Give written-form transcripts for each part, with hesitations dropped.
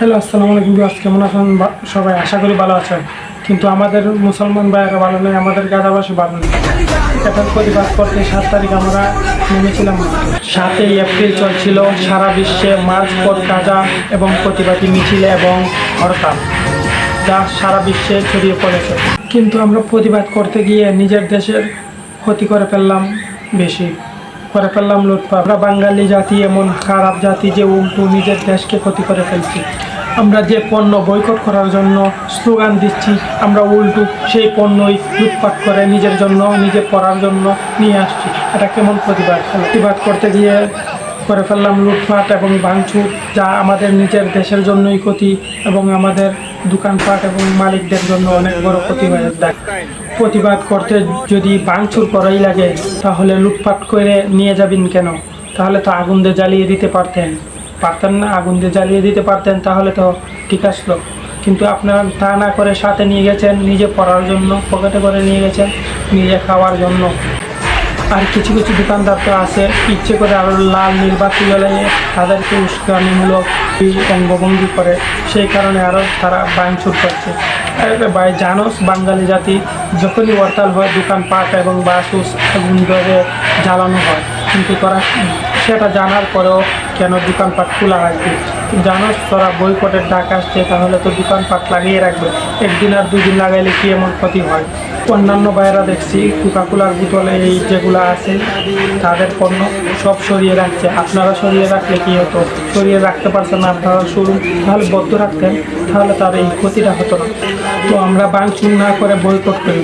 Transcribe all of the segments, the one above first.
Hello, আসসালামু আলাইকুম viewers, কেমন আছেন সবাই? আশা করি ভালো আছেন। কিন্তু আমাদের মুসলমান ভাইয়েরা ভালো নেই, আমাদের গাজাবাসী ভালো নেই। এটার প্রতিবাদ করতে 7 তারিখ আমরা নেমেছিলাম। 7ই এপ্রিল চলছিল সারা বিশ্বে মার্চ পথ গাজা এবং প্রতিবাদী মিছিল এবং হরতাল, যা সারা বিশ্বে ছড়িয়ে পড়েছে। কিন্তু আমরা প্রতিবাদ করতে গিয়ে নিজের দেশের ক্ষতি করে ফেললাম, বেশি করে ফেললাম লুটপাট। আমরা বাঙালি জাতি এমন খারাপ জাতি যে উল্টো নিজের দেশকে ক্ষতি করে ফেলছি। আমরা যে পণ্য বয়কট করার জন্য স্লোগান দিচ্ছি, আমরা উল্টো সেই পণ্যই লুটপাট করে নিজের জন্য, নিজে পড়ার জন্য নিয়ে আসছি। এটা কেমন প্রতিবাদ? প্রতিবাদ করতে গিয়ে করে ফেললাম লুটপাট এবং ভাঙচুর, যা আমাদের নিজের দেশের জন্যই ক্ষতি এবং আমাদের দোকানপাট এবং মালিকদের জন্য অনেক বড় ক্ষতি হয়ে যায়। প্রতিবাদ করতে যদি ভাঙচুর করাই লাগে, তাহলে লুটপাট করে নিয়ে যাবেন কেন? তাহলে তো আগুন দিয়ে জ্বালিয়ে দিতে পারতেন না? আগুন দিয়ে জ্বালিয়ে দিতে পারতেন, তাহলে তো ঠিক আসলো। কিন্তু আপনারা তা না করে সাথে নিয়ে গেছেন নিজে পড়ার জন্য, পকেটে করে নিয়ে গেছেন নিজে খাওয়ার জন্য। আর কিছু কিছু দোকানদার তো আছে ইচ্ছে করে আরও লাল নীল বাতি জ্বালিয়ে তাদেরকে উস্কানিমূলক অঙ্গভঙ্গি করে, সেই কারণে আরও তারা ভাঙচুর করছে। ভাই জানোস, বাঙালি জাতি যখনই হরতাল হয় দোকানপাট এবং বাস আগুন ধরে জ্বালানো হয়, কিন্তু তোরা সেটা জানার পরেও কেন দোকানপাট খোলা রাখবে? জানোস তোরা বয়কটের ডাক আসছে, তাহলে তো দোকানপাট লাগিয়ে রাখবে। একদিন আর দুদিন লাগাইলে কি এমন ক্ষতি হয়? অন্যান্য বাইরা দেখছি কোকাকোলার বোতলে এই যেগুলো আছে তাদের পণ্য সব সরিয়ে রাখছে। আপনারা সরিয়ে রাখলে কি হতো? সরিয়ে রাখতে পারছেন না আপনারা, শুরু তাহলে বদ্ধ রাখতেন, তাহলে তার এই ক্ষতিটা হতো না। তো আমরা ভাঙচুর না করে বয়কট করি।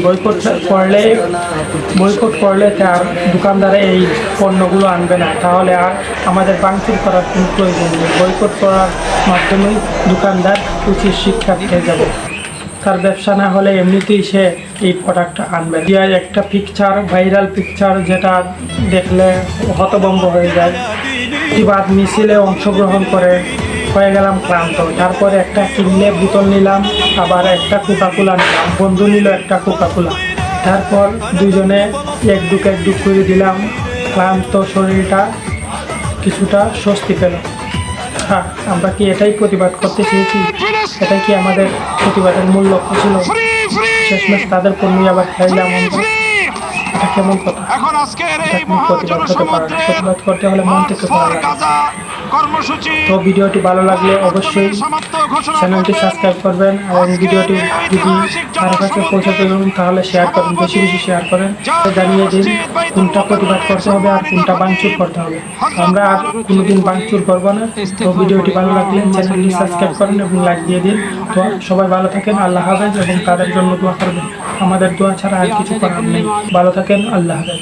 বয়কট করলে তার দোকানদারে এই পণ্যগুলো আনবে না, তাহলে আর আমাদের ভাঙচুর করার কোনো প্রয়োজন নেই। বয়কট করার মাধ্যমেই দোকানদার উচিত শিক্ষা পেয়ে যাবে। তার ব্যবসা না হলে এমনিতেই সে এই প্রোডাক্টটা আনবে। একটা পিকচার, ভাইরাল পিকচার, যেটা দেখলে হতভম্ব হয়ে যায়। প্রতিবাদ মিছিলে অংশগ্রহণ করে হয়ে গেলাম ক্লান্ত। তারপরে একটা কিনলে বোতল নিলাম, আবার একটা কোকাকোলা নিলাম, বন্ধু নিল একটা কোকাকোলা। তারপর দুজনে এক ডুক করে দিলাম, ক্লান্ত শরীরটা কিছুটা স্বস্তি পেল। হ্যাঁ, আমরা কি এটাই প্রতিবাদ করতে চেয়েছি? এটাই কি আমাদের প্রতিবাদের মূল লক্ষ্য ছিল? শেষমেশ তাদের পণ্যই আবার খাইলাম আমরা। এটা কেমন কথা? প্রতিবাদ হতে পারে না। প্রতিবাদ করতে হলে মন থেকে করা লাগে। তো ভিডিওটি ভালো লাগলে অবশ্যই চ্যানেলটি সাবস্ক্রাইব করবেন এবং ভিডিওটি যদি কারো কাছে পৌঁছাতে পারেন তাহলে শেয়ার করেন, বেশি বেশি শেয়ার করেন। জানিয়ে দিন কোনটা প্রতিবাদ করতে হবে আর কোনটা ভাঙচুর করতে হবে। আমরা আর কোনোদিন ভাঙচুর করবো না। তো ভিডিওটি ভালো লাগলে চ্যানেলটি সাবস্ক্রাইব করেন এবং লাইক দিয়ে দিন। তো সবাই ভালো থাকেন, আল্লাহ হাফেজ, এবং তাদের জন্য দোয়া করবেন। আমাদের দোয়া ছাড়া আর কিছু করার নেই। ভালো থাকেন, আল্লাহ হাফেজ।